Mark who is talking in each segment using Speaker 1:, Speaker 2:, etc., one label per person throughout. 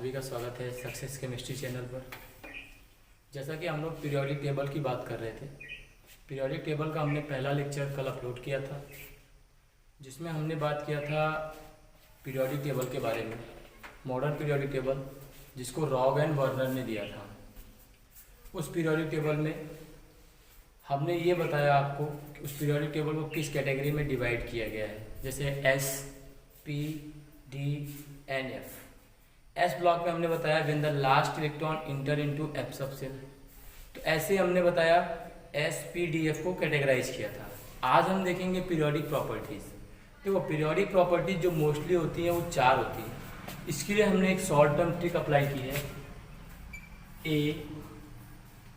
Speaker 1: सभी का स्वागत है सक्सेस केमिस्ट्री चैनल पर। जैसा कि हम लोग पीरियोडिक टेबल की बात कर रहे थे, पीरियोडिक टेबल का हमने पहला लेक्चर कल अपलोड किया था, जिसमें हमने बात किया था पीरियोडिक टेबल के बारे में, मॉडर्न पीरियोडिक टेबल जिसको रॉग एंड वर्नर ने दिया था। उस पीरियोडिक टेबल में हमने ये बताया आपको कि उस पीरियोडिक टेबल को किस कैटेगरी में डिवाइड किया गया है, जैसे s, p, d and f. S block में हमने बताया when the last electron enter into f sub shell, तो ऐसे हमने बताया एस, पी, डी, एफ को कैटेगराइज किया था। आज हम देखेंगे पीरियोडिक प्रॉपर्टीज। देखो पीरियोडिक प्रॉपर्टीज जो मोस्टली होती हैं वो 4 होती हैं। इसके लिए हमने एक शॉर्ट टर्म ट्रिक अप्लाई की है, ए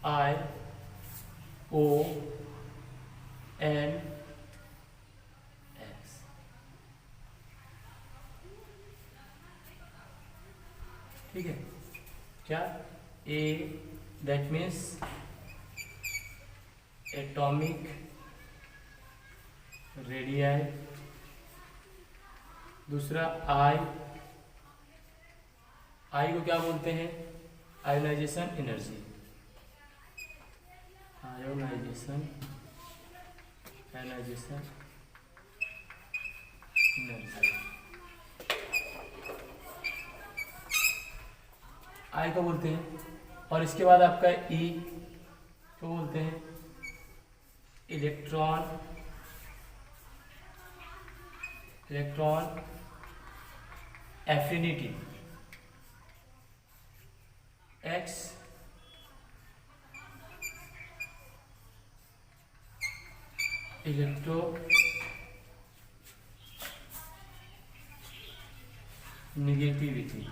Speaker 1: आई ओ एन एस। ठीक है, क्या ए दैट मीन्स एटॉमिक रेडियाई, दूसरा आई को क्या बोलते हैं, आयोनाइजेशन एनर्जी, आयोनाइजेशन एनर्जी। आई को बोलते हैं, और इसके बाद आपका ई को बोलते हैं electron affinity. X electro negativity,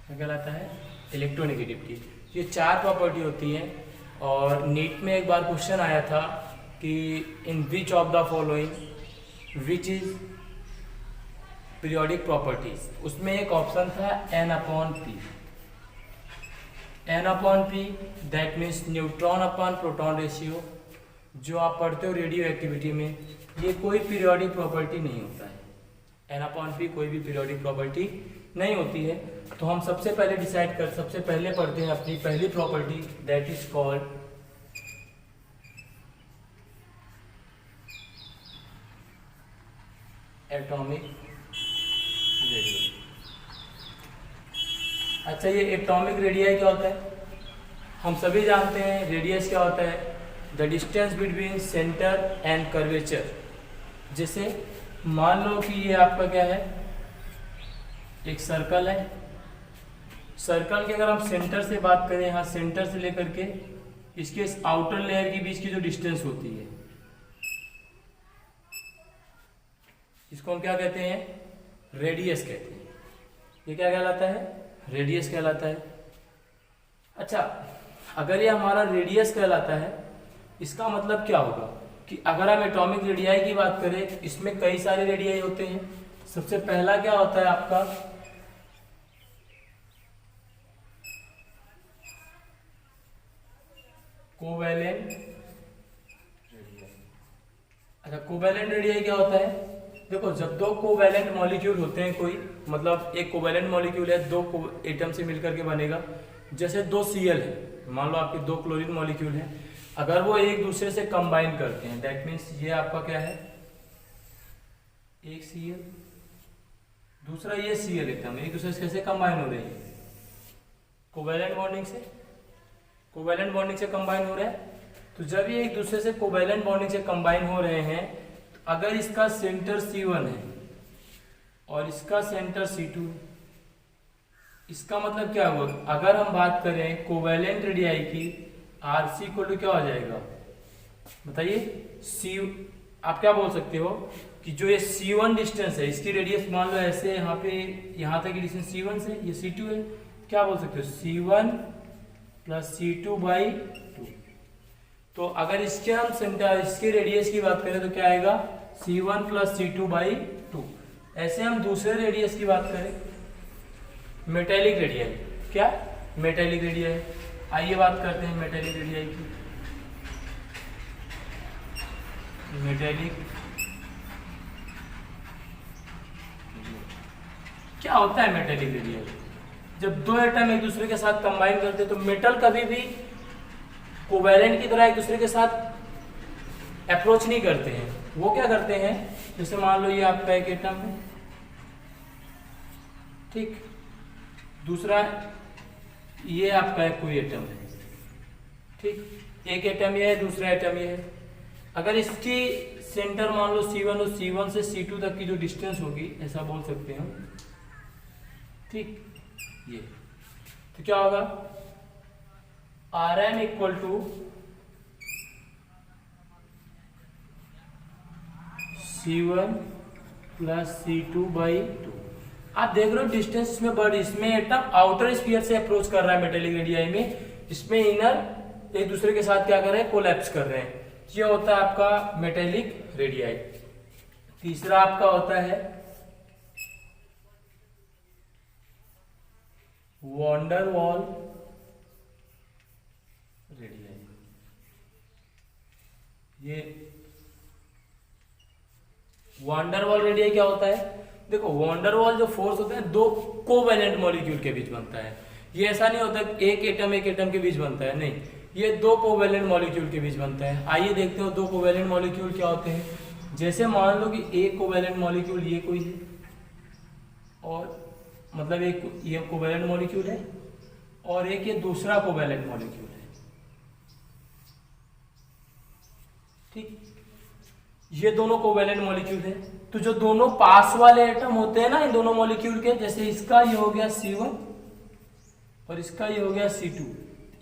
Speaker 1: क्या कहलाता है, इलेक्ट्रोनेगेटिविटी। ये 4 प्रॉपर्टी होती हैं। और नीट में एक बार क्वेश्चन आया था कि in which of the following which is periodic properties, उसमें एक ऑप्शन था N/P। N/P that means neutron upon proton ratio. जो आप पढ़ते हो रेडियो एक्टिविटी में, ये कोई पीरियोडिक प्रॉपर्टी नहीं होता है। N/P कोई भी पीरियोडिक प्रॉपर्टी नहीं होती है। तो हम सबसे पहले पढ़ते हैं अपनी पहली property, that is called atomic radius. अच्छा, ये एटॉमिक रेडियस क्या होता है? हम सभी जानते हैं रेडियस क्या होता है, the distance between centre and curvature. जैसे मान लो कि ये आपका क्या है, एक सर्कल है। सर्कल के अगर हम सेंटर से बात करें, यहाँ सेंटर से लेकर के इसके आउटर लेयर के बीच की जो डिस्टेंस होती है, इसको हम क्या कहते हैं, रेडियस कहते हैं। ये क्या कहलाता है, रेडियस कहलाता है। अच्छा, अगर ये हमारा रेडियस कहलाता है, इसका मतलब क्या होगा कि अगर हम एटॉमिक रेडियाई की बात करें, इसमें कई सारे रेडियाई होते हैं। सबसे पहला क्या होता है आपका, कोवैलेंट रेडियाई। अच्छा, कोवैलेंट रेडियाई क्या होता है? देखो, जब 2 कोवैलेंट मॉलिक्यूल होते हैं, कोई मतलब एक कोवैलेंट मॉलिक्यूल है, 2 एटम से मिलकर के बनेगा। जैसे 2 Cl है, मान लो आपके 2 क्लोरीन मॉलिक्यूल हैं, अगर वो एक दूसरे से कंबाइन करते हैं, दैट मीन्स ये आपका क्या है, एक Cl, दूसरा ये Cl एकदम एक दूसरे से कैसे कंबाइन हो रहे हैं, कोवैलेंट बॉन्डिंग से। कोवैलेंट बॉन्डिंग से कंबाइन हो रहे हैं। तो जब ये एक दूसरे से कोवैलेंट बॉन्डिंग से कंबाइन हो रहे हैं, तो अगर इसका सेंटर C1 है और इसका सेंटर C2, इसका मतलब क्या हुआ, अगर हम बात करें कोवैलेंट रेडियाई की, RC को क्या हो जाएगा, बताइए। आप क्या बोल सकते हो कि जो ये C1 डिस्टेंस है, इसकी रेडियस मान लो ऐसे, यहाँ पे यहाँ तक की डिस्टेंस C1 से, ये C2 है, क्या बोल सकते हो, C1 + C2/2। तो अगर इसके हम सेंटर, इसके रेडियस की बात करें तो क्या आएगा, C1 + C2/2। ऐसे हम दूसरे रेडियस की बात करें, मेटेलिक रेडियाई, क्या मेटेलिक रेडियाई, आइए बात करते हैं मेटेलिक रेडियाई की। मेटेलिक क्या होता है मेटेलिक रेडियाई? जब दो एटम एक दूसरे के साथ कंबाइन करते हैं तो मेटल कभी भी कोवैलेंट की तरह एक दूसरे के साथ अप्रोच नहीं करते हैं। वो क्या करते हैं, जैसे मान लो ये आपका एक एटम है, ठीक, दूसरा ये आपका एक कोई एटम है, ठीक, एक एटम ये है, दूसरा एटम ये है। अगर इसकी सेंटर मान लो C1 और C1 से C2 तक की जो डिस्टेंस होगी, ऐसा बोल सकते हैं, ठीक, ये तो क्या होगा, Rm equal to C1 plus C2 by 2। आप देख रहे हो डिस्टेंस इसमें बढ़, इसमें एटम आउटर स्फीयर से अप्रोच कर रहा है मेटेलिक रेडियाई में, इसमें इनर एक दूसरे के साथ क्या कर रहे हैं, कोलैप्स कर रहे हैं। ये होता है आपका मेटेलिक रेडियाई। तीसरा आपका होता है वॉन्डर वॉल रेडियाई। ये वॉन्डर वॉल रेडियाई क्या होता है, देखो वॉन्डर वॉल जो फोर्स होता है दो कोवैलेंट मॉलिक्यूल के बीच बनता है। ये ऐसा नहीं होता एक एटम के बीच बनता है, नहीं, ये दो कोवैलेंट मॉलिक्यूल के बीच बनता है। आइए देखते हो दो कोवैलेंट मॉलिक्यूल क्या होते हैं। जैसे मान लो कि एक कोवैलेंट मॉलिक्यूल ये कोई है, और मतलब एक ये कोवैलेंट मॉलिक्यूल है और एक ये दूसरा कोवैलेंट मॉलिक्यूल है, ठीक, ये दोनों कोवैलेंट मॉलिक्यूल है। तो जो दोनों पास वाले एटम होते हैं ना इन दोनों मॉलिक्यूल के, जैसे इसका ये हो गया C1 और इसका ये हो गया C2,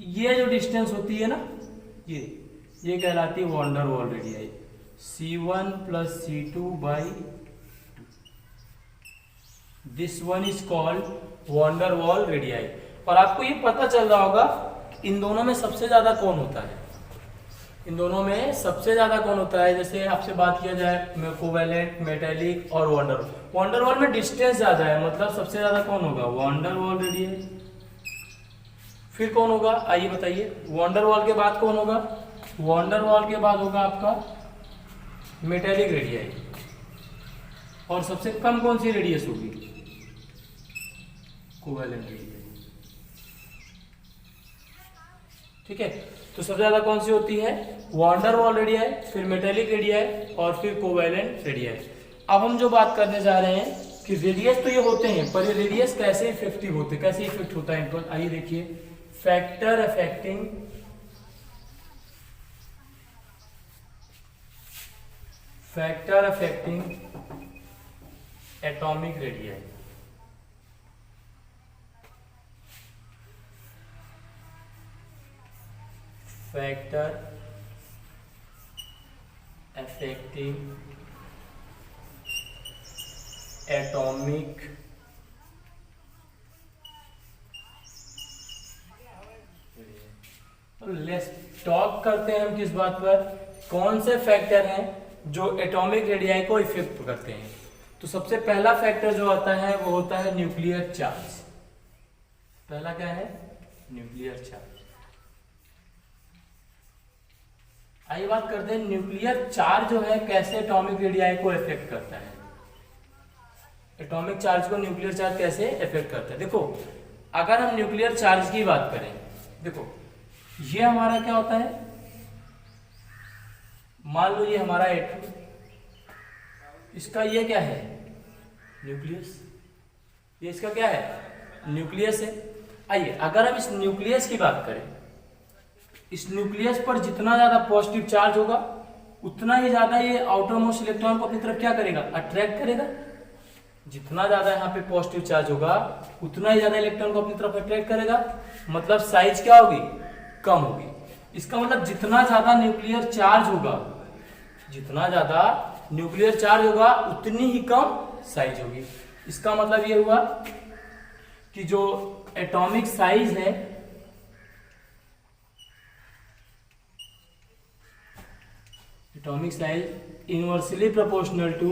Speaker 1: ये जो डिस्टेंस होती है ना, ये कहलाती है van der Waals radii. C1 plus C2 by, this one is called van der Waals radii. और आपको ये पता चल रहा होगा इन दोनों में सबसे ज्यादा कौन होता है, इन दोनों में सबसे ज्यादा कौन होता है। जैसे आपसे बात किया जाए कोवैलेंट, मेटेलिक और वॉन्डर वॉल, वॉन्डर वॉल में डिस्टेंस ज्यादा है, मतलब सबसे ज्यादा कौन होगा, वॉन्डर वॉल रेडियाई। फिर कौन होगा, आइए बताइए, वॉन्डर वॉल के बाद कौन होगा, वॉन्डर वॉल के बाद होगा आपका मेटेलिक रेडियाई। और सबसे कम कौन सी रेडियस होगी, कोवैलेंट रेडियाई, ठीक है। तो सबसे ज्यादा कौन सी होती है, वॉन्डर वॉल रेडियाई, फिर मेटेलिक रेडियाई और फिर कोवैलेंट रेडियाई। अब हम जो बात करने जा रहे हैं कि रेडियस तो ये होते हैं, पर ये रेडियस कैसे इफेक्टिव होते हैं, कैसे इफेक्ट होता है इन पर, आइए देखिए। Factor affecting atomic radii. Factor affecting atomic let's talk करते हैं हम किस बात पर, कौन से फैक्टर हैं जो एटॉमिक रेडियाई को इफेक्ट करते हैं। तो सबसे पहला फैक्टर जो आता है वो होता है न्यूक्लियर चार्ज। पहला क्या है, न्यूक्लियर चार्ज। आइए बात करते हैं न्यूक्लियर चार्ज जो है कैसे एटॉमिक रेडियाई को इफेक्ट करता है। एटॉमिक चार्ज को न्यूक्लियर चार्ज कैसे इफेक्ट करता है, देखो अगर हम न्यूक्लियर चार्ज की बात करें, देखो ये हमारा क्या होता है, मान लो ये हमारा एटम, इसका ये क्या है, न्यूक्लियस, ये इसका क्या है, न्यूक्लियस है। आइए अगर हम इस न्यूक्लियस की बात करें, इस न्यूक्लियस पर जितना ज्यादा पॉजिटिव चार्ज होगा उतना ही ज्यादा ये आउटर मोस्ट इलेक्ट्रॉन को अपनी तरफ क्या करेगा, अट्रैक्ट करेगा। जितना ज्यादा यहाँ पे पॉजिटिव चार्ज होगा उतना ही ज्यादा इलेक्ट्रॉन को अपनी तरफ अट्रैक्ट करेगा, मतलब साइज क्या होगी, कम होगी। इसका मतलब जितना ज्यादा न्यूक्लियर चार्ज होगा, जितना ज्यादा न्यूक्लियर चार्ज होगा उतनी ही कम साइज होगी। इसका मतलब ये हुआ कि जो एटॉमिक साइज है, atomic size inversely proportional to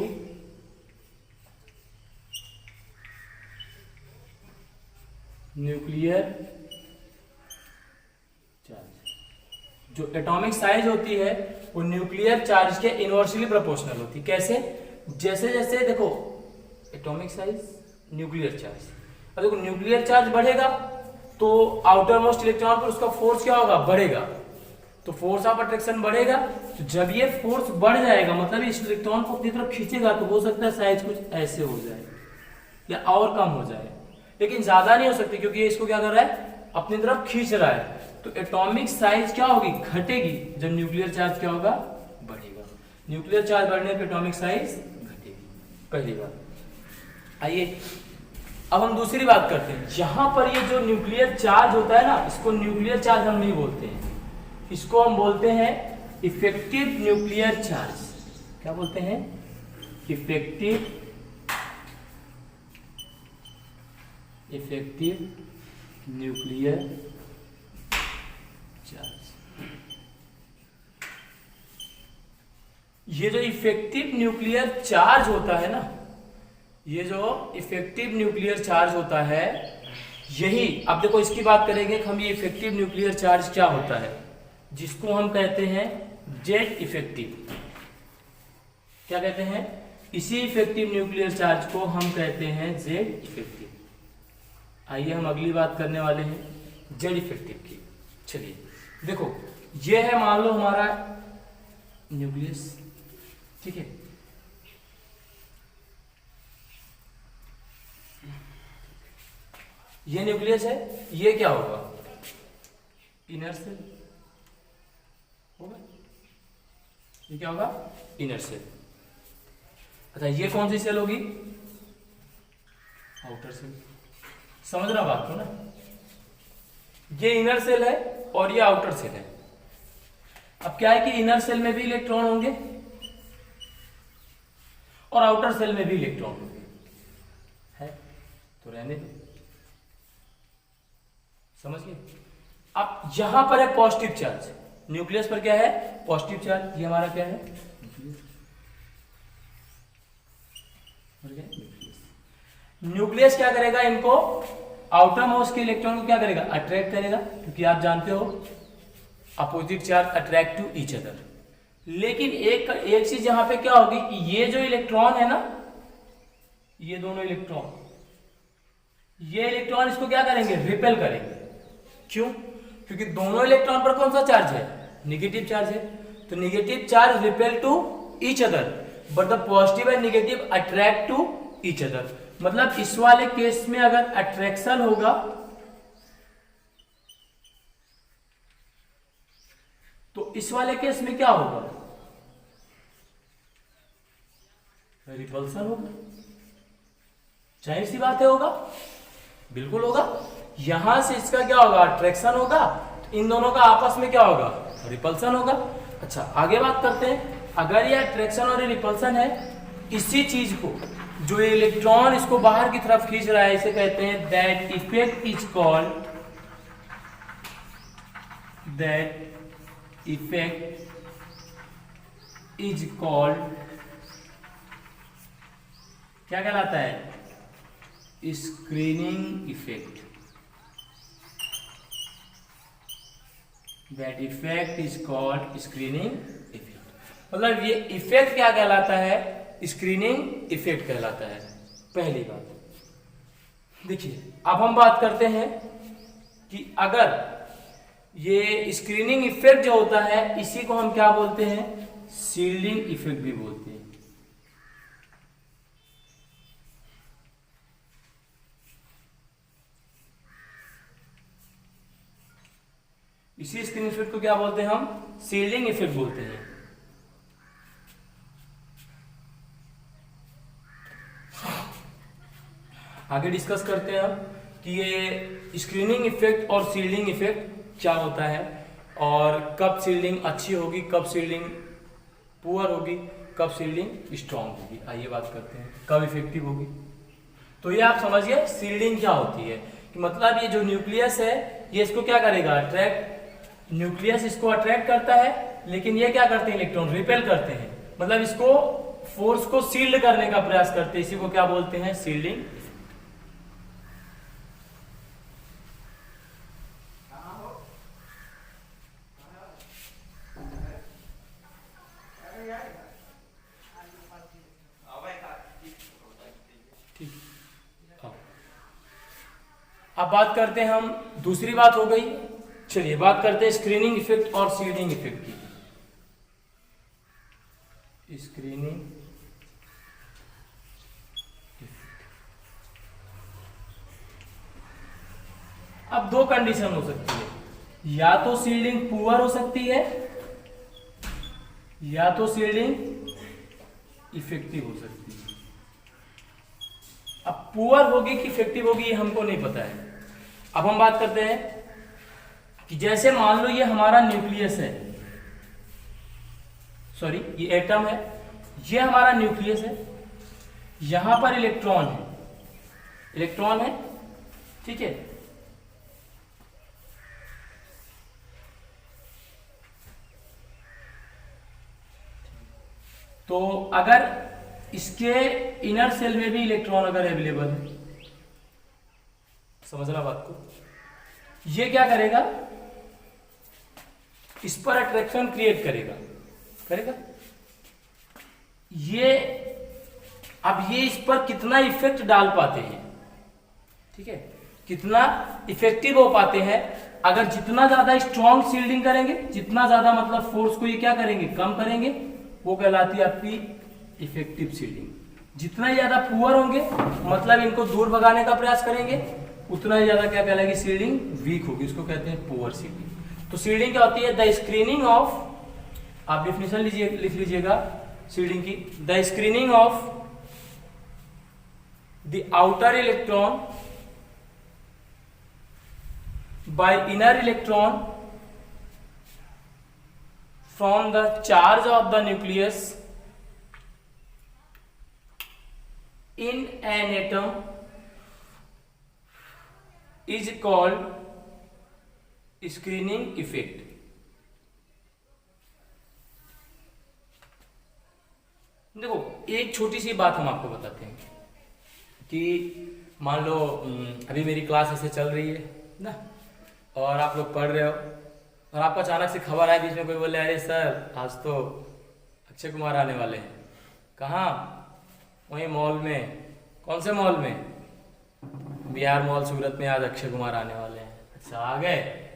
Speaker 1: nuclear charge. जो एटॉमिक साइज होती है वो न्यूक्लियर चार्ज के इनवर्सली प्रोपोर्शनल होती है। कैसे, जैसे जैसे देखो एटॉमिक साइज न्यूक्लियर चार्ज। अब देखो न्यूक्लियर चार्ज बढ़ेगा तो आउटर मोस्ट इलेक्ट्रॉन पर उसका फोर्स क्या होगा, बढ़ेगा, तो फोर्स ऑफ अट्रैक्शन बढ़ेगा। तो जब ये फोर्स बढ़ जाएगा मतलब इस इलेक्ट्रॉन को अपनी तरफ खींचेगा, तो हो सकता है साइज कुछ ऐसे हो जाए या और कम हो जाए, लेकिन ज्यादा नहीं हो सकती क्योंकि ये इसको क्या कर रहा है, अपनी तरफ खींच रहा है। तो एटॉमिक साइज क्या होगी, घटेगी, जब न्यूक्लियर चार्ज क्या होगा, बढ़ेगा। न्यूक्लियर चार्ज बढ़ने पे एटॉमिक साइज घटेगी, पहली बात। आइए अब हम दूसरी बात करते हैं। यहां पर ये जो न्यूक्लियर चार्ज होता है ना, इसको न्यूक्लियर चार्ज हम नहीं बोलते हैं, इसको हम बोलते हैं इफेक्टिव न्यूक्लियर चार्ज। क्या बोलते हैं, इफेक्टिव न्यूक्लियर चार्ज। ये जो इफेक्टिव न्यूक्लियर चार्ज होता है ना, ये जो इफेक्टिव न्यूक्लियर चार्ज होता है, यही अब देखो इसकी बात करेंगे कि हम ये इफेक्टिव न्यूक्लियर चार्ज क्या होता है, जिसको हम कहते हैं जेड इफेक्टिव। क्या कहते हैं, इसी इफेक्टिव न्यूक्लियर चार्ज को हम कहते हैं जेड इफेक्टिव। आइए हम अगली बात करने वाले हैं जेड इफेक्टिव की। चलिए देखो, ये है मान लो हमारा न्यूक्लियस, ठीक है, ये न्यूक्लियस है, ये क्या होगा, इनर सेल होगा, ये क्या होगा, इनर सेल। अच्छा ये कौन सी सेल होगी, आउटर सेल। समझ रहा बात को ना, ये इनर सेल है और ये आउटर सेल है। अब क्या है कि इनर सेल में भी इलेक्ट्रॉन होंगे और आउटर सेल में भी इलेक्ट्रॉन होंगे, है तो रहने दो, समझिए। अब यहां पर है पॉजिटिव चार्ज, न्यूक्लियस पर क्या है, पॉजिटिव चार्ज, ये हमारा क्या है, न्यूक्लियस क्या करेगा, इनको आउटर मोस्ट के इलेक्ट्रॉन को क्या करेगा, अट्रैक्ट करेगा, क्योंकि आप जानते हो opposite charge attract to each other. लेकिन एक चीज यहां पे क्या होगी कि ये जो इलेक्ट्रॉन है ना, ये दोनों इलेक्ट्रॉन, ये इलेक्ट्रॉन इसको क्या करेंगे, रिपेल करेंगे। क्यों, क्योंकि दोनों इलेक्ट्रॉन पर कौन सा चार्ज है, नेगेटिव चार्ज है। तो negative charge repel to each other but the positive and negative attract to each other. मतलब इस वाले केस में अगर अट्रैक्शन होगा तो इस वाले केस में क्या होगा, रिपल्सन होगा। जाहिर सी बात है होगा, बिल्कुल होगा। यहां से इसका क्या होगा, अट्रैक्शन होगा, इन दोनों का आपस में क्या होगा, रिपल्सन होगा। अच्छा आगे बात करते हैं, अगर ये अट्रैक्शन और रिपल्सन है, इसी चीज को जो इलेक्ट्रॉन इसको बाहर की तरफ खींच रहा है, इसे कहते हैं that effect is called, that effect is called, क्या कहलाता है, screening effect. That effect is called screening effect. मतलब ये इफेक्ट क्या कहलाता है, स्क्रीनिंग इफेक्ट कहलाता है। पहली बात देखिए, अब हम बात करते हैं कि अगर ये स्क्रीनिंग इफेक्ट जो होता है, इसी को हम क्या बोलते हैं, शील्डिंग इफेक्ट भी बोलते हैं। इसी स्क्रीनिंग इफेक्ट को क्या बोलते हैं हम, शील्डिंग इफेक्ट बोलते हैं। आगे डिस्कस करते हैं हम कि ये स्क्रीनिंग इफेक्ट और शील्डिंग इफेक्ट क्या होता है, और कब शील्डिंग अच्छी होगी, कब शील्डिंग पुअर होगी, कब शील्डिंग स्ट्रांग होगी। आइए बात करते हैं कब इफेक्टिव होगी। तो ये आप समझिए शील्डिंग क्या होती है, कि मतलब ये जो न्यूक्लियस है ये इसको क्या करेगा, अट्रैक्ट, न्यूक्लियस इसको अट्रैक्ट करता है, लेकिन ये क्या करते हैं, इलेक्ट्रॉन रिपेल करते हैं, मतलब इसको फोर्स को शील्ड करने का प्रयास करते हैं। इसी को क्या बोलते हैं, शील्डिंग। ठीक, हाँ अब बात करते हैं हम, दूसरी बात हो गई। चलिए बात करते हैं स्क्रीनिंग इफेक्ट और सील्डिंग इफेक्ट की। स्क्रीनिंग अब दो कंडीशन हो सकती है, या तो सील्डिंग पुअर हो सकती है या तो सील्डिंग इफेक्टिव हो सकती है। अब पुअर होगी कि इफेक्टिव होगी ये हमको नहीं पता है। अब हम बात करते हैं कि जैसे मान लो ये हमारा न्यूक्लियस है, सॉरी ये एटम है, ये हमारा न्यूक्लियस है, यहां पर इलेक्ट्रॉन है, इलेक्ट्रॉन है, ठीक है। तो अगर इसके इनर सेल में भी इलेक्ट्रॉन अगर अवेलेबल है, समझना बात को, ये क्या करेगा, इस पर अट्रैक्शन क्रिएट करेगा, करेगा ये। अब ये इस पर कितना इफेक्ट डाल पाते हैं, ठीक है, कितना इफेक्टिव हो पाते हैं। अगर जितना ज्यादा स्ट्रॉन्ग सील्डिंग करेंगे, जितना ज्यादा मतलब फोर्स को ये क्या करेंगे, कम करेंगे, वो कहलाती है आपकी इफेक्टिव सील्डिंग। जितना ही ज्यादा पुअर होंगे, मतलब इनको दूर भगाने का प्रयास करेंगे, उतना ही ज्यादा क्या कहलाएगी, सील्डिंग वीक होगी, इसको कहते हैं पुअर सील्डिंग। तो सील्डिंग क्या होती है, द स्क्रीनिंग ऑफ, आप डेफिनेशन लीजिए, लिख लीजिएगा सील्डिंग की, the screening of the outer electron by inner electron from the charge of the nucleus in an atom is called screening effect। देखो एक छोटी सी बात हम आपको बताते हैं कि मान लो अभी मेरी क्लास ऐसे चल रही है ना, और आप लोग पढ़ रहे हो, और आपको अचानक से खबर आए, बीच में कोई बोले अरे सर आज तो अक्षय कुमार आने वाले हैं। कहाँ? वहीं मॉल में। कौन से मॉल में? बिहार मॉल सूरत में आज अक्षय कुमार आने वाले हैं। अच्छा आ गए,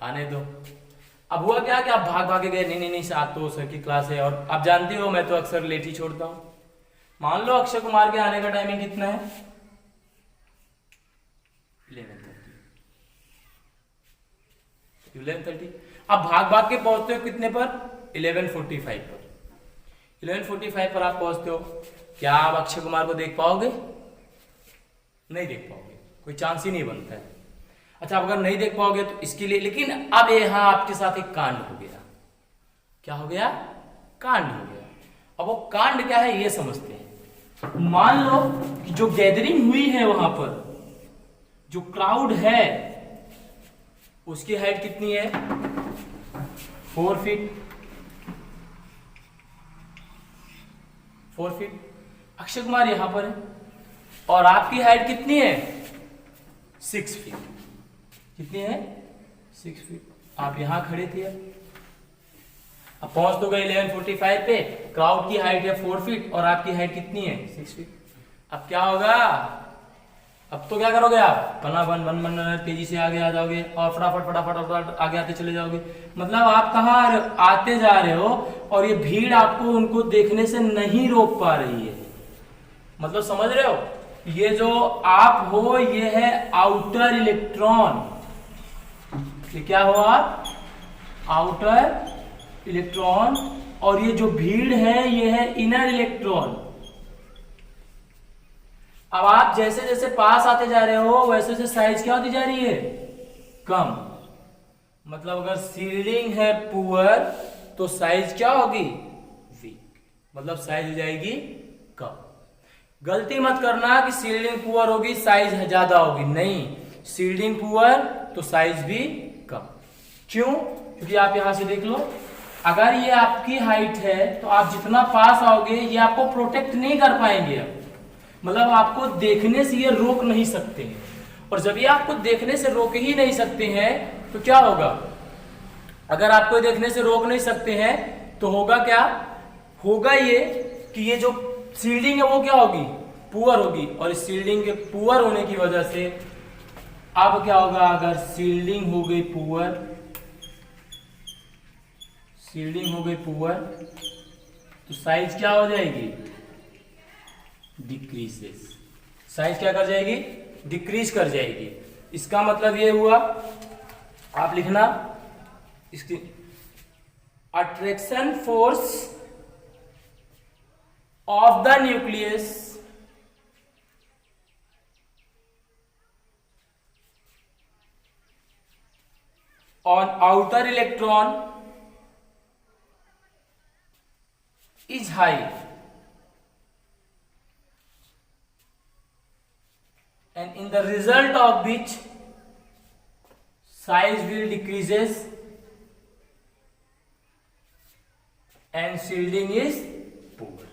Speaker 1: आने दो। अब हुआ क्या कि आप भाग भाग के गए, नहीं नहीं नहीं आज तो सर की क्लास है, और आप जानते हो मैं तो अक्सर लेट ही छोड़ता हूँ। मान लो अक्षय कुमार के आने का टाइमिंग कितना है, 11:30। अब भाग भाग के पहुंचते हो कितने पर, 11:45 पर। 11:45 पर आप पहुंचते हो, क्या आप अक्षय कुमार को देख पाओगे? नहीं देख पाओगे, कोई चांस ही नहीं बनता है। अच्छा अगर नहीं देख पाओगे तो इसके लिए, लेकिन अब यहां आपके साथ एक कांड हो गया। क्या हो गया? कांड हो गया। अब वो कांड क्या है ये समझते हैं। मान लो कि जो गैदरिंग हुई है वहां पर, जो क्राउड है, उसकी हाइट कितनी है, 4 फीट। 4 फीट। अक्षय कुमार यहां पर है और आपकी हाइट कितनी है, 6 फीट। कितनी है? 6 फीट। आप यहां खड़े थे, अब पहुंच तो गए 11:45 पे। क्राउड की हाइट है 4 फीट और आपकी हाइट कितनी है, 6 फीट। अब क्या होगा, अब तो क्या करोगे आप, पन्ना बन बन बन तेजी से आगे आ जाओगे और फटाफट फटाफट फटाफट आगे आते चले जाओगे। मतलब आप कहाँ आते जा रहे हो और ये भीड़ आपको उनको देखने से नहीं रोक पा रही है। मतलब समझ रहे हो, ये जो आप हो ये है आउटर इलेक्ट्रॉन। ये क्या हो आप, आउटर इलेक्ट्रॉन, और ये जो भीड़ है ये है इनर इलेक्ट्रॉन। अब आप जैसे जैसे पास आते जा रहे हो वैसे वैसे साइज क्या होती जा रही है, कम। मतलब अगर सील्डिंग है पुअर तो साइज क्या होगी, वीक। मतलब साइज हो जाएगी कम। गलती मत करना कि सील्डिंग पुअर होगी साइज ज्यादा होगी, नहीं, सील्डिंग पुअर तो साइज भी कम। क्यों? क्योंकि आप यहां से देख लो, अगर ये आपकी हाइट है तो आप जितना पास आओगे ये आपको प्रोटेक्ट नहीं कर पाएंगे। अब मतलब आपको देखने से ये रोक नहीं सकते हैं, और जब ये आपको देखने से रोक ही नहीं सकते हैं तो क्या होगा, अगर आपको देखने से रोक नहीं सकते हैं तो होगा क्या, होगा ये कि ये जो सील्डिंग है वो क्या होगी, पुअर होगी। और इस सील्डिंग के पुअर होने की वजह से अब क्या होगा, अगर सील्डिंग हो गई पुअर, सील्डिंग हो गई पुअर, तो साइज क्या हो जाएगी, डिक्रीजेस। साइज क्या कर जाएगी, डिक्रीज कर जाएगी। इसका मतलब ये हुआ, आप लिखना इसकी, attraction force of the nucleus on outer electron is high and in the result of which size will decreases and shielding is poor।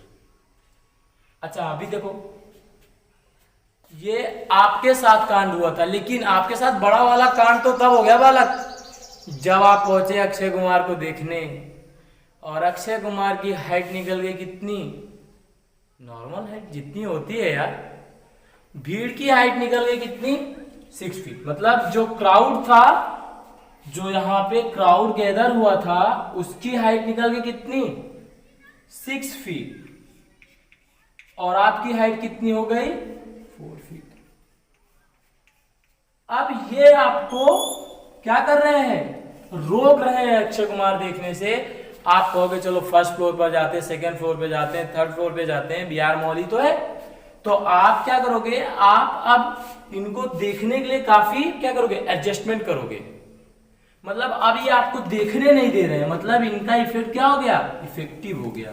Speaker 1: अच्छा अभी देखो, ये आपके साथ कांड हुआ था, लेकिन आपके साथ बड़ा वाला कांड तो तब हो गया बालक जब आप पहुंचे अक्षय कुमार को देखने, और अक्षय कुमार की हाइट निकल गई कितनी, नॉर्मल हाइट जितनी होती है यार, भीड़ की हाइट निकल गई कितनी, 6 फीट। मतलब जो क्राउड था, जो यहाँ पे क्राउड गैदर हुआ था, उसकी हाइट निकल गई कितनी, 6 फीट, और आपकी हाइट कितनी हो गई, 4 फीट। अब ये आपको क्या कर रहे हैं, रोक रहे हैं अक्षय कुमार देखने से। आप कहोगे चलो फर्स्ट फ्लोर पर जाते हैं, सेकंड फ्लोर पे जाते हैं, थर्ड फ्लोर पे जाते हैं, बी आर मॉल ही तो है। तो आप क्या करोगे, आप अब इनको देखने के लिए काफी क्या करोगे, एडजस्टमेंट करोगे। मतलब अब ये आपको देखने नहीं दे रहे हैं, मतलब इनका इफेक्ट क्या हो गया, इफेक्टिव हो गया।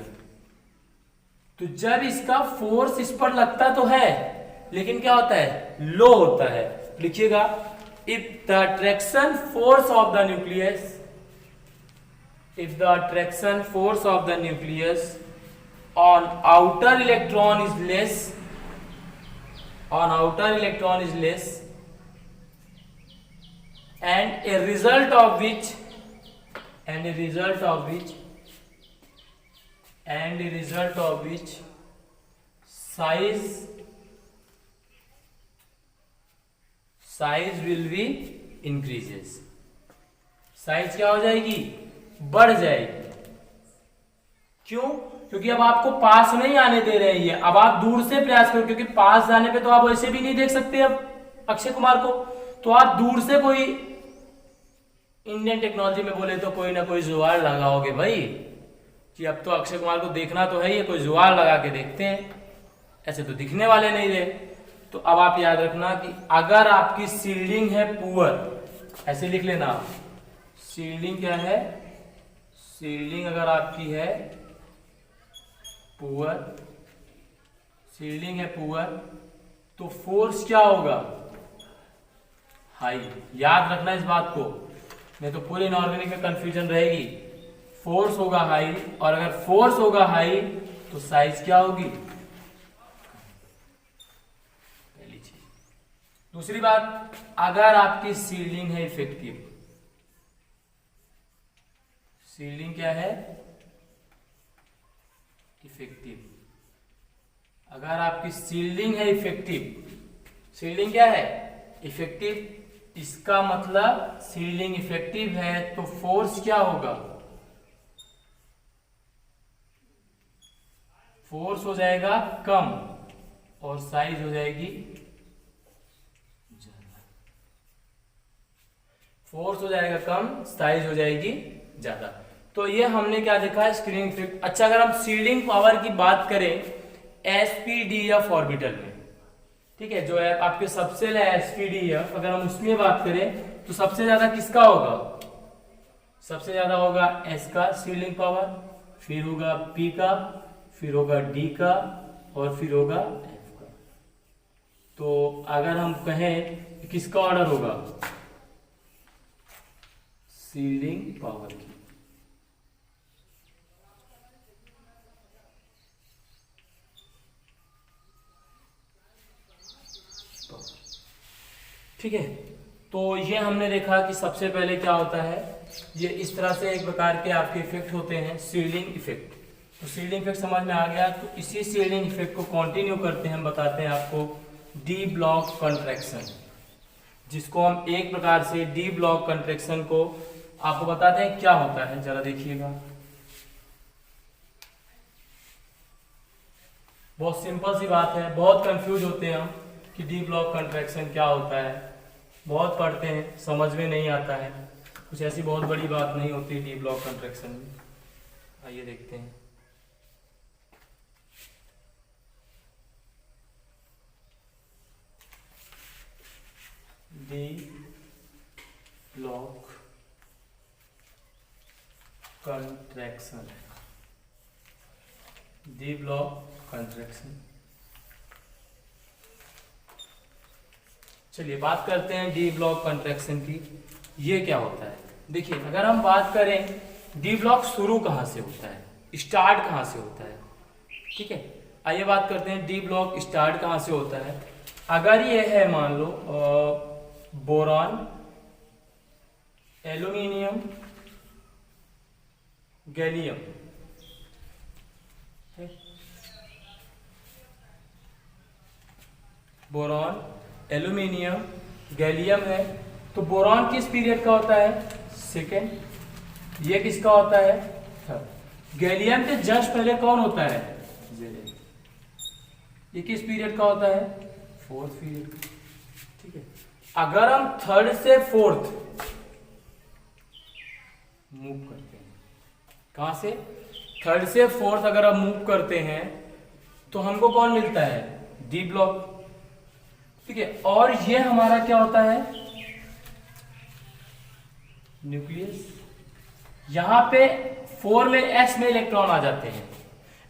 Speaker 1: तो जब इसका फोर्स इस पर लगता तो है, लेकिन क्या होता है, लो होता है। लिखिएगा, if the attraction force of the nucleus, if the attraction force of the nucleus on outer electron is less, on outer electron is less, and a result of which, and a result of which, and a result of which size will be increases, size क्या हो जाएगी, बढ़ जाएगी। क्यों, क्योंकि अब आपको पास नहीं आने दे रहे हैं ये, अब आप दूर से प्रयास करो, क्योंकि पास जाने पे तो आप वैसे भी नहीं देख सकते अब अक्षय कुमार को, तो आप दूर से कोई इंडियन टेक्नोलॉजी में बोले तो कोई ना कोई जुगाड़ लगाओगे भाई, कि अब तो अक्षय कुमार को देखना तो है ही, कोई जुगाड़ लगा के देखते हैं, ऐसे तो दिखने वाले नहीं रहे। तो अब आप याद रखना कि अगर आपकी शील्डिंग है पुअर, ऐसे लिख लेना, शील्डिंग क्या है, शील्डिंग अगर आपकी है पुअर, शील्डिंग है पुअर, तो फोर्स क्या होगा, हाई। याद रखना इस बात को, नहीं तो पूरे इनऑर्गेनिक में कंफ्यूजन रहेगी। फोर्स होगा हाई, और अगर फोर्स होगा हाई तो साइज क्या होगी, पहली चीज। दूसरी बात, अगर आपकी शील्डिंग है इफेक्टिव, शील्डिंग क्या है, इफेक्टिव। अगर आपकी शील्डिंग है इफेक्टिव, शील्डिंग क्या है, इफेक्टिव, इसका मतलब शील्डिंग इफेक्टिव है तो फोर्स क्या होगा, फोर्स हो जाएगा कम और साइज हो जाएगी ज्यादा। फोर्स हो जाएगा कम, साइज हो जाएगी ज्यादा। तो ये हमने क्या देखा, स्क्रीनिंग इफेक्ट। अच्छा, अगर हम शील्डिंग पावर की बात करें एसपीडीएफ ऑर्बिटल में, ठीक है, जो है आपके सबसे एसपीडीएफ, अगर हम उसमें बात करें तो सबसे ज्यादा किसका होगा, सबसे ज्यादा होगा एस का शील्डिंग पावर, फिर होगा पी का, फिर होगा डी का, और फिर होगा एफ का। तो अगर हम कहें किसका ऑर्डर होगा, शील्डिंग पावर की। ठीक है, तो ये हमने देखा कि सबसे पहले क्या होता है, ये इस तरह से एक प्रकार के आपके इफेक्ट होते हैं, शील्डिंग इफेक्ट। तो शील्डिंग इफेक्ट समझ में आ गया, तो इसी शील्डिंग इफेक्ट को कंटिन्यू करते हैं, हम बताते हैं आपको डी ब्लॉक कॉन्ट्रैक्शन। जिसको हम एक प्रकार से डी ब्लॉक कंट्रैक्शन को आपको बताते हैं क्या होता है, जरा देखिएगा। बहुत सिंपल सी बात है, बहुत कंफ्यूज होते हैं हम कि डी ब्लॉक कंट्रैक्शन क्या होता है, बहुत पढ़ते हैं समझ में नहीं आता है। कुछ ऐसी बहुत बड़ी बात नहीं होती डी ब्लॉक कंट्रैक्शन में। आइए देखते हैं। D block contraction, D block contraction. चलिए बात करते हैं डी ब्लॉक कंट्रैक्शन की, ये क्या होता है। देखिए अगर हम बात करें डी ब्लॉक शुरू कहाँ से होता है, स्टार्ट कहाँ से होता है, ठीक है। आइए बात करते हैं डी ब्लॉक स्टार्ट कहाँ से होता है। अगर ये है मान लो boron, aluminium, gallium, boron, aluminium, gallium है, तो बोरॉन किस पीरियड का होता है, सेकेंड। ये किसका होता है, थर्ड। गैलियम के जस्ट पहले कौन होता है, ये किस पीरियड का होता है, फोर्थ पीरियड, ठीक है। अगर हम थर्ड से फोर्थ मूव करते हैं, कहां से, थर्ड से फोर्थ अगर हम मूव करते हैं तो हमको कौन मिलता है, डी ब्लॉक, ठीक है। और ये हमारा क्या होता है, न्यूक्लियस। यहां पे 4 में एस में इलेक्ट्रॉन आ जाते हैं,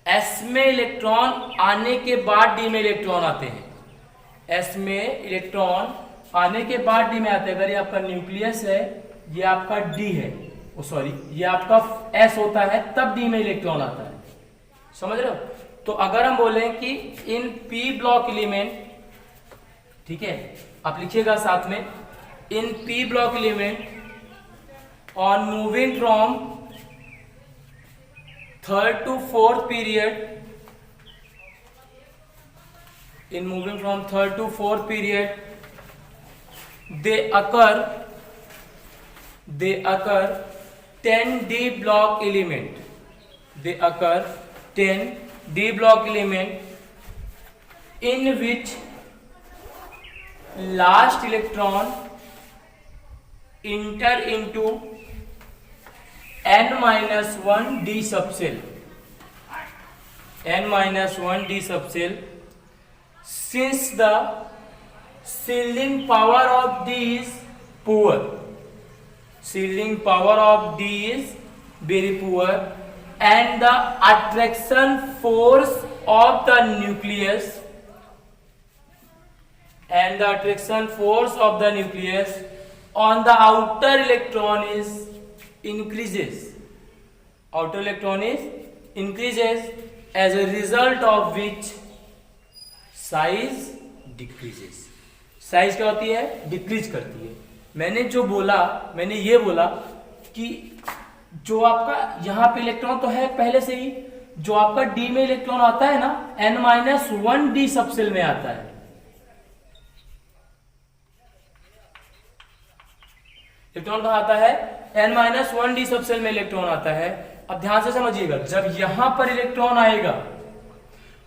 Speaker 1: एस में इलेक्ट्रॉन आने के बाद डी में इलेक्ट्रॉन आते हैं, एस में इलेक्ट्रॉन आने के बाद डी में आते हैं। अगर ये आपका न्यूक्लियस है, ये आपका डी है, ओ सॉरी ये आपका एस होता है, तब डी में इलेक्ट्रॉन आता है, समझ रहे हो। तो अगर हम बोले कि इन पी ब्लॉक एलिमेंट, ठीक है, आप लिखिएगा साथ में, in P block element on moving from third to fourth period, in moving from third to fourth period, they occur 10 d block element, they occur 10 d block element in which last electron enter into n-1 d subcell, n-1 d subcell, since the shielding power of d is poor, shielding power of d is very poor, and the attraction force of the nucleus, and the attraction force of the nucleus on the outer electron is increases, outer electron is increases, as a result of which size decreases, size क्या होती है, decrease करती है। मैंने जो बोला, मैंने ये बोला कि जो आपका यहाँ पे इलेक्ट्रॉन तो है पहले से ही, जो आपका डी में इलेक्ट्रॉन आता है ना, n-1 डी सबसेल में आता है, इलेक्ट्रॉन कहाँ आता है, n-1 डी सबसेल में इलेक्ट्रॉन आता है। अब ध्यान से समझिएगा, जब यहां पर इलेक्ट्रॉन आएगा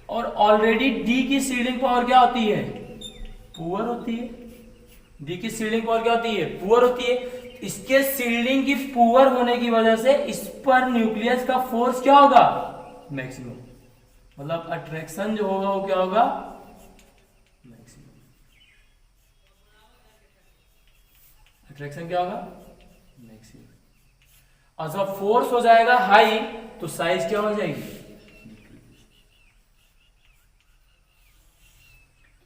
Speaker 1: और ऑलरेडी डी की शील्डिंग पावर क्या होती है, पुअर होती है, डी की शील्डिंग पावर क्या होती है, पुअर होती है। इसके शील्डिंग की पुअर होने की वजह से इस पर न्यूक्लियस का फोर्स क्या होगा, मैक्सिमम, मतलब अट्रैक्शन जो होगा वो क्या होगा, अट्रैक्शन क्या होगा, मैक्सिमम। और जब फोर्स हो जाएगा हाई तो साइज क्या हो जाएगी,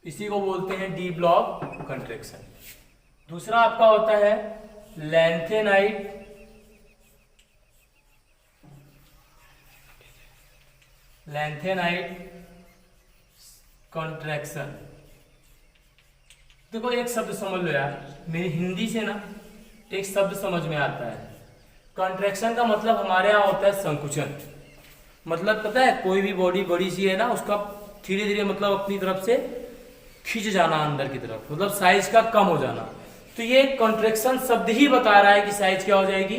Speaker 1: इसी को बोलते हैं डी ब्लॉक कंट्रैक्शन। दूसरा आपका होता है लैंथेनाइट कंट्रैक्शन। देखो एक शब्द समझ लो यार, मेरी हिंदी से ना एक शब्द समझ में आता है। कंट्रैक्शन का मतलब हमारे यहाँ होता है संकुचन। मतलब पता है, कोई भी बॉडी बड़ी सी है ना, उसका धीरे धीरे मतलब अपनी तरफ से खींच जाना अंदर की तरफ, मतलब साइज का कम हो जाना। तो ये कॉन्ट्रेक्शन शब्द ही बता रहा है कि साइज क्या हो जाएगी,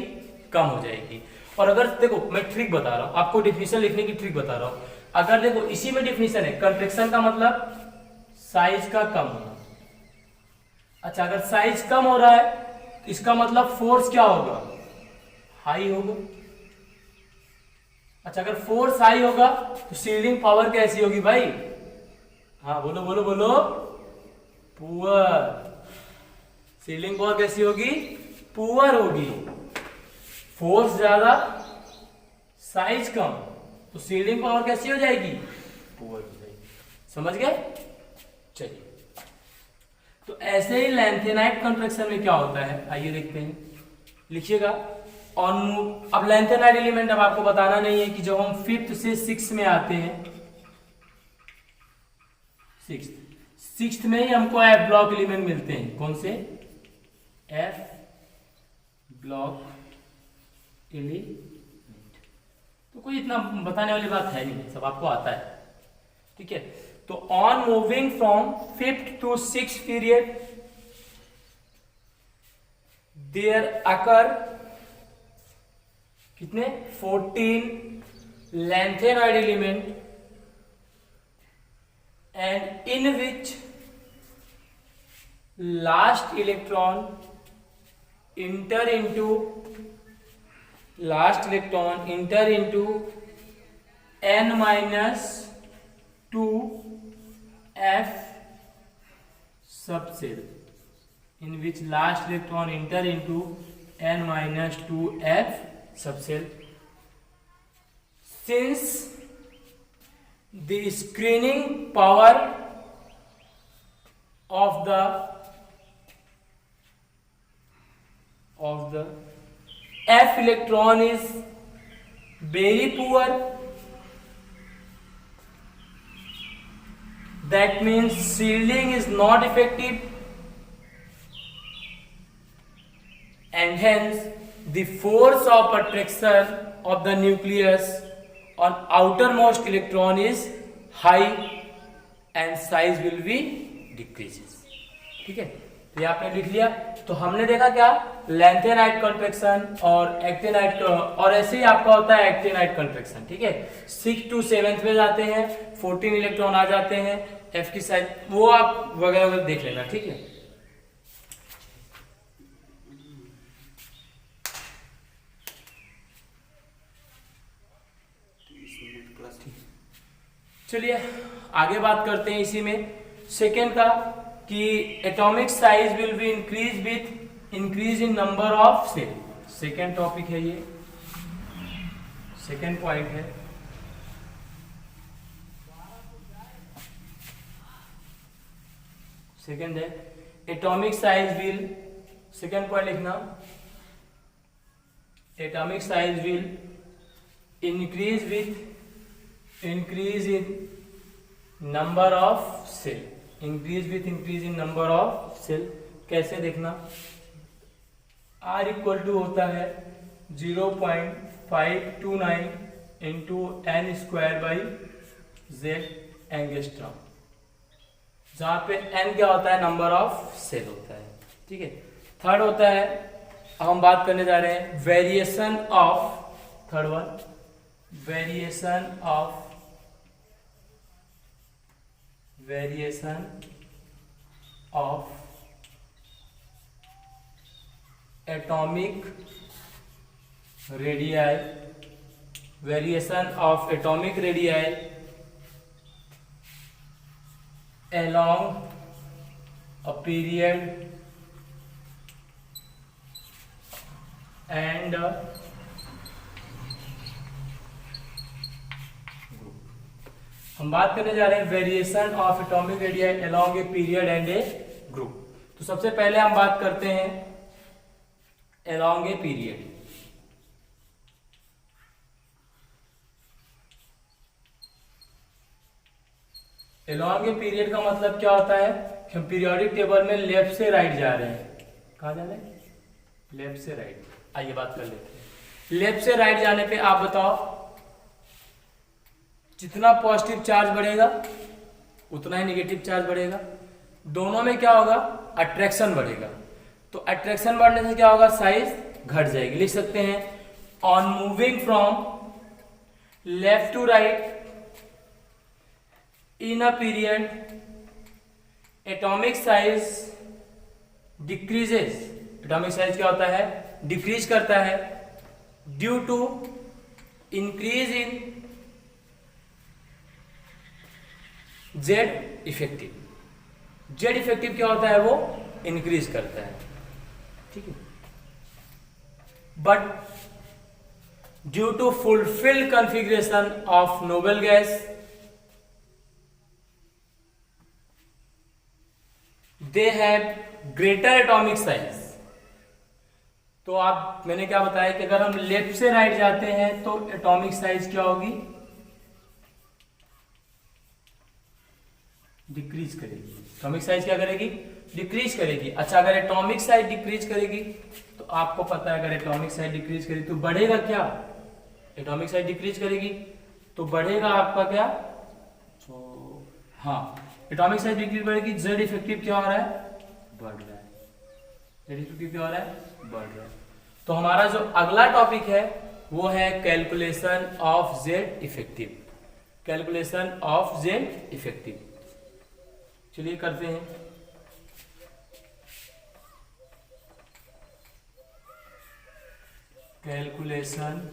Speaker 1: कम हो जाएगी। और अगर देखो मैं ट्रिक बता रहा हूं आपको, डिफिनेशन लिखने की ट्रिक बता रहा हूं। अगर देखो इसी में डिफिनेशन है, कॉन्ट्रेक्शन का मतलब साइज का कम होना। अच्छा, अगर साइज कम हो रहा है तो इसका मतलब फोर्स क्या होगा, हाई होगा। अच्छा, अगर फोर्स हाई होगा तो शील्डिंग पावर कैसी होगी भाई, हाँ बोलो बोलो बोलो, पुअर। शील्डिंग पावर कैसी होगी, पुअर होगी। फोर्स ज्यादा साइज कम तो शील्डिंग पावर कैसी हो जाएगी, पुअर हो जाएगी। समझ गए? चलिए, तो ऐसे ही लेंथेनाइट कॉन्ट्रैक्शन में क्या होता है, आइए देखते हैं, लिखिएगा ऑन मूव। अब लेंथेनाइट एलिमेंट अब आपको बताना नहीं है कि जब हम 5th से 6 में आते हैं, 6th में ही हमको एफ ब्लॉक एलिमेंट मिलते हैं। कौन से, एफ ब्लॉक एलिमेंट। तो कोई इतना बताने वाली बात है नहीं, सब आपको आता है, ठीक है। तो on moving from 5th to 6th period there occur कितने, 14 lengthenoid element, and in which last electron enter into n minus 2 f subcell, in which last electron enter into n minus 2 f subcell. Since the screening power of the f electron is very poor, that means shielding is not effective, and hence the force of attraction of the nucleus on outermost electron is high and size will be decreases। ठीक है, तो ये आपने लिख लिया। तो हमने देखा क्या, लेंथेनाइट कॉन्ट्रैक्शन और एक्टिनाइट, और ऐसे ही आपका होता है एक्टिनाइट कॉन्ट्रैक्शन। ठीक है, 6 to 7th में जाते हैं, 14 इलेक्ट्रॉन आ जाते हैं, एफ की साइज वो आप वगैरह वगैरह देख लेना। ठीक है, चलिए आगे बात करते हैं इसी में सेकेंड का, कि atomic size will be increase with increase in number of shell. Second topic है ये, सेकेंड पॉइंट है। सेकेंड है atomic size will, second point लिखना, atomic size will increase with increase in number of shell, increase with increase in number of shell. कैसे देखना, R equal to होता है 0.529 into n square by Z angstrom, जहां पे n क्या होता है, नंबर ऑफ सेल होता है। ठीक है, थर्ड होता है, अब हम बात करने जा रहे हैं variation of, third one variation of atomic radii, variation of atomic radii along a period and हम बात करने जा रहे हैं variation of atomic radii along a period and A group. तो सबसे पहले हम बात करते हैं along a period. Along a period का मतलब क्या होता है कि हम पीरियोडिक टेबल में लेफ्ट से राइट जा रहे हैं। कहां जा रहे हैं, लेफ्ट से राइट। आइए बात कर लेते हैं। लेफ्ट से राइट जाने पे आप बताओ, जितना पॉजिटिव चार्ज बढ़ेगा उतना ही नेगेटिव चार्ज बढ़ेगा। दोनों में क्या होगा, अट्रैक्शन बढ़ेगा। तो अट्रैक्शन बढ़ने से क्या होगा, साइज घट जाएगी। लिख सकते हैं on moving from left to right in a period atomic size decreases. Atomic size क्या होता है, डिक्रीज करता है due to increase in Z effective. Z effective क्या होता है, वो इंक्रीज करता है, ठीक है। But due to fulfilled configuration of noble gas they have greater atomic size. तो आप, मैंने क्या बताया कि अगर हम लेफ्ट से राइट जाते हैं तो एटॉमिक साइज क्या होगी, डिक्रीज करेगी। एटॉमिक साइज क्या करेगी, डिक्रीज करेगी। अच्छा, अगर एटॉमिक साइज डिक्रीज करेगी तो आपको पता है अगर एटॉमिक साइज डिक्रीज करेगी तो बढ़ेगा क्या, एटॉमिक साइज डिक्रीज करेगी तो बढ़ेगा आपका क्या, तो हाँ, एटॉमिक साइज डिक्रीज बढ़ेगी, जेड इफेक्टिव क्या हो रहा है, बढ़ रहा है। जेड इफेक्टिव क्या हो रहा है, बढ़ रहा है। तो हमारा जो अगला टॉपिक है वो है calculation of Z effective. Calculation of Z effective, चलिए करते हैं। कैलकुलेशन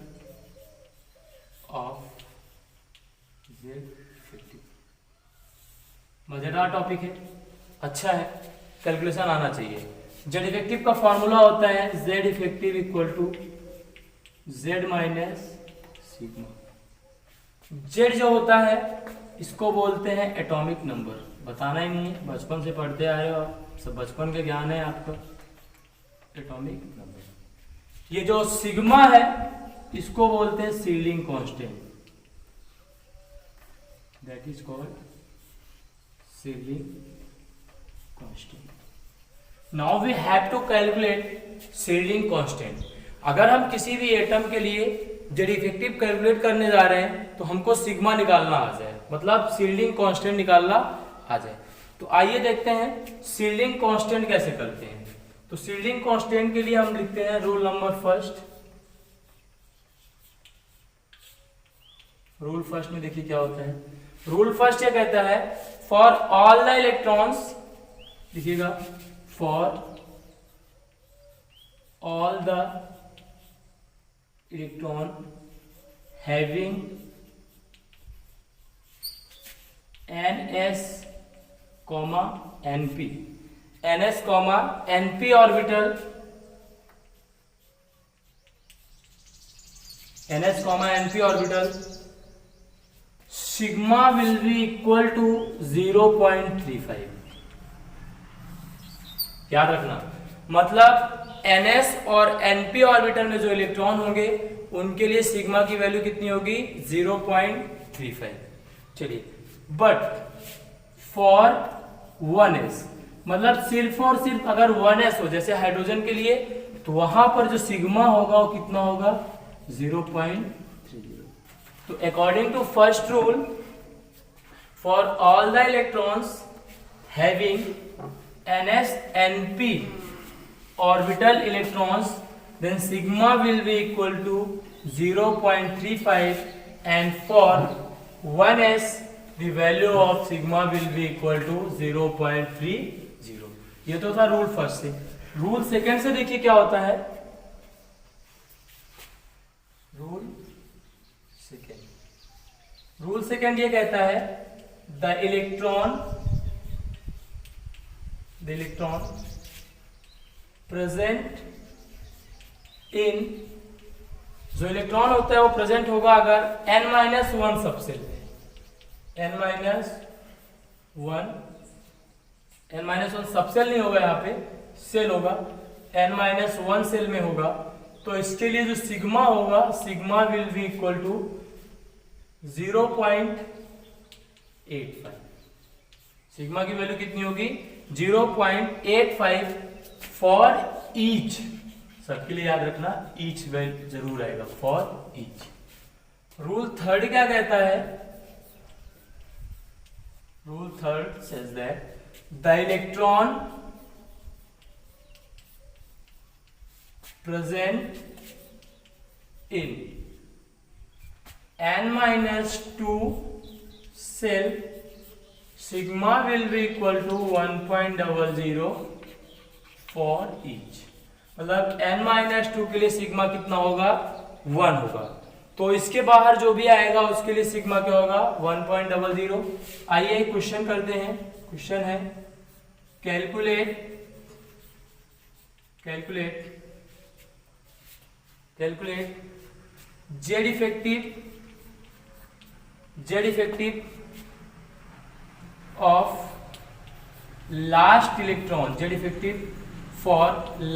Speaker 1: ऑफ जेड इफेक्टिव मजेदार टॉपिक है, अच्छा है, कैलकुलेशन आना चाहिए। जेड इफेक्टिव का फॉर्मूला होता है Z effective equal to Z minus sigma. Z जो होता है इसको बोलते हैं एटॉमिक नंबर, बताना ही नहीं है, बचपन से पढ़ते आ रहे हो आप, सब बचपन के ज्ञान है आपका। एटॉमिक नंबर, ये जो सिग्मा है इसको बोलते हैं shielding constant, that is called shielding constant. Now we have to calculate shielding constant. अगर हम किसी भी एटम के लिए जेड इफेक्टिव कैलकुलेट करने जा रहे हैं तो हमको सिग्मा निकालना आ जाए, मतलब सीलिंग कांस्टेंट निकालना आ जाए। तो आइए देखते हैं सीलिंग कांस्टेंट कैसे करते हैं। तो सीलिंग कांस्टेंट के लिए हम लिखते हैं rule number first. Rule first में देखिए क्या होता है, रूल फर्स्ट ये कहता है फॉर ऑल द इलेक्ट्रॉन्स, लिखिएगा for all the electron having ns, np, ns, np orbital, ns, np orbital, sigma will be equal to 0.35। याद रखना, मतलब ns और np ऑर्बिटल में जो इलेक्ट्रॉन होंगे उनके लिए सिग्मा की वैल्यू कितनी होगी, 0.35। चलिए, बट फॉर 1s, मतलब सिर्फ और सिर्फ अगर 1s हो, जैसे हाइड्रोजन के लिए, तो वहां पर जो सिग्मा होगा वो कितना होगा, 0.30। तो according to first rule, for all the electrons having ns np orbital electrons, then sigma will be equal to 0.35, and for 1s the value of sigma will be equal to 0.30। ये तो था rule first से। Rule second से देखिए क्या होता है, rule second ये कहता है द इलेक्ट्रॉन प्रेजेंट इन, जो इलेक्ट्रॉन होता है वो प्रेजेंट होगा अगर n-1 सबसेल में, n-1 सबसेल नहीं होगा, यहाँ पे सेल होगा, n-1 सेल में होगा, तो इसके लिए जो सिग्मा होगा, sigma will be equal to 0.85। Sigma की वैल्यू कितनी होगी, 0.85 फॉर ईच। सबके लिए याद रखना, ईच वैल्यू जरूर आएगा, फॉर ईच। रूल थर्ड क्या कहता है, rule third says that the electron present in n minus 2 cell, sigma will be equal to 1.00 for each। मतलब n माइनस 2 के लिए सिग्मा कितना होगा, 1 होगा। तो इसके बाहर जो भी आएगा उसके लिए सिग्मा क्या होगा, 1.00। आइए क्वेश्चन करते हैं। क्वेश्चन है calculate Z effective of last electron, Z effective for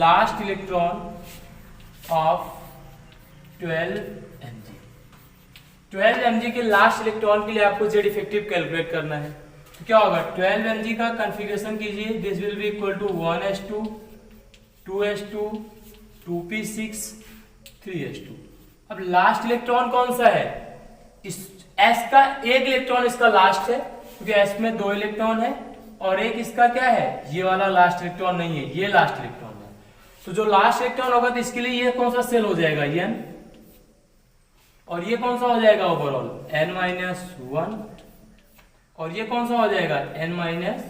Speaker 1: last electron of 12 mg। 12 mg के लास्ट इलेक्ट्रॉन के लिए आपको Z इफेक्टिव कैलकुलेट करना है। तो क्या होगा, 12 mg का कॉन्फ़िगरेशन कीजिए। This will be equal to 1s2 2s2 2p6 3s2। अब लास्ट इलेक्ट्रॉन कौन सा है, इस s का एक इलेक्ट्रॉन इसका लास्ट है, क्योंकि s में 2 इलेक्ट्रॉन है, और एक इसका क्या है, ये वाला लास्ट इलेक्ट्रॉन नहीं है, ये लास्ट इलेक्ट्रॉन है। तो जो लास्ट इलेक्ट्रॉन होगा तो इसके लिए ये कौन सा सेल हो जाएगा, n, और ये कौन सा हो जाएगा ओवरऑल n-1, और ये कौन सा हो जाएगा n-2।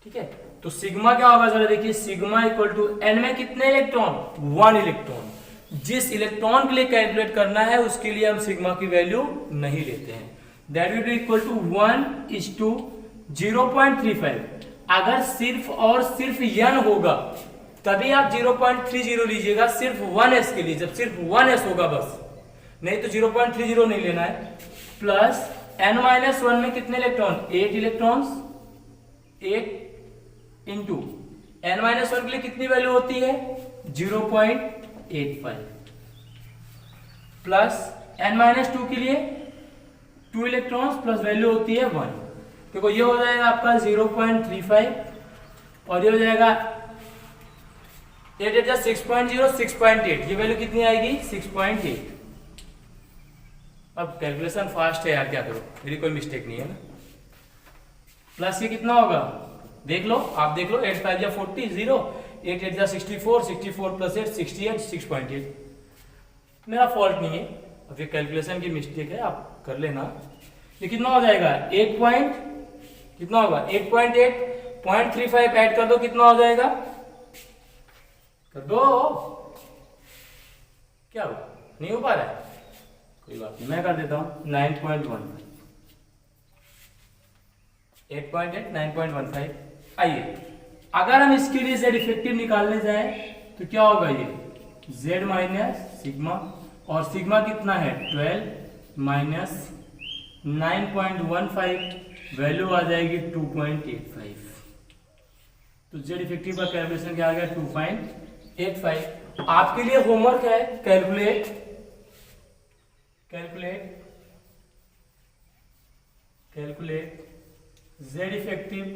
Speaker 1: ठीक है, तो सिग्मा क्या होगा जरा देखिए, सिग्मा इक्वल टू n में कितने इलेक्ट्रॉन, 1 इलेक्ट्रॉन। जिस इलेक्ट्रॉन के लिए कैलकुलेट करना है उसके लिए हम सिग्मा की वैल्यू नहीं लेते हैं। That will be equal to 1:0.35। अगर सिर्फ और सिर्फ n होगा तभी आप 0.30 लीजिएगा, सिर्फ 1s के लिए, जब सिर्फ 1s होगा बस, नहीं तो 0.30 नहीं लेना है। प्लस n-1 में कितने इलेक्ट्रॉन, 8 इलेक्ट्रॉन्स, 8 इंटू n-1 के लिए कितनी वैल्यू होती है, 0.85, प्लस n-2 के लिए 2 इलेक्ट्रॉन्स प्लस वैल्यू होती है 1। देखो ये हो जाएगा आपका 0.35, और ये हो जाएगा 8 8 6.0 6.8, ये वैल्यू कितनी आएगी, 6.8। अब कैलकुलेशन फास्ट है यार, क्या करो, मेरी कोई मिस्टेक नहीं है ना। प्लस ये कितना होगा, देख लो, आप देख लो, 8 5 या 40 0, 8 8 64 64 प्लस 8 68 6.8। मेरा फॉल्ट नहीं है, अब ये कैलकुलेशन की मिस्टेक है, आप कर लेना। ये कितना हो जाएगा, 8 पॉइंट कितना होगा, 8.8 0.35 ऐड कर दो, कितना हो जाएगा, कर दो, क्या हो, नहीं हो पा रहा है, कोई बात नहीं, मैं कर देता हूं, 9.1 8.8 9.15। आइए अगर हम इसके लिए Z इफेक्टिव निकालने जाए तो क्या होगा, ये Z माइनस सिग्मा, और सिग्मा कितना है 12 माइनस 9.15, वैल्यू आ जाएगी 2.85। तो Z इफेक्टिव का कैलकुलेशन क्या आ गया, 2.85। आपके लिए होमवर्क है, calculate Z effective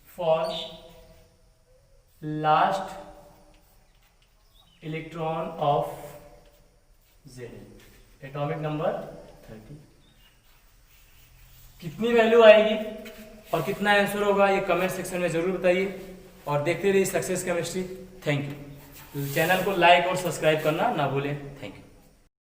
Speaker 1: for last electron of Z, atomic number 30। कितनी वैल्यू आएगी और कितना आंसर होगा, ये कमेंट सेक्शन में जरूर बताइए, और देखते रहिए success chemistry. Thank you. Channel को लाइक और सब्सक्राइब करना ना भूलें। Thank you.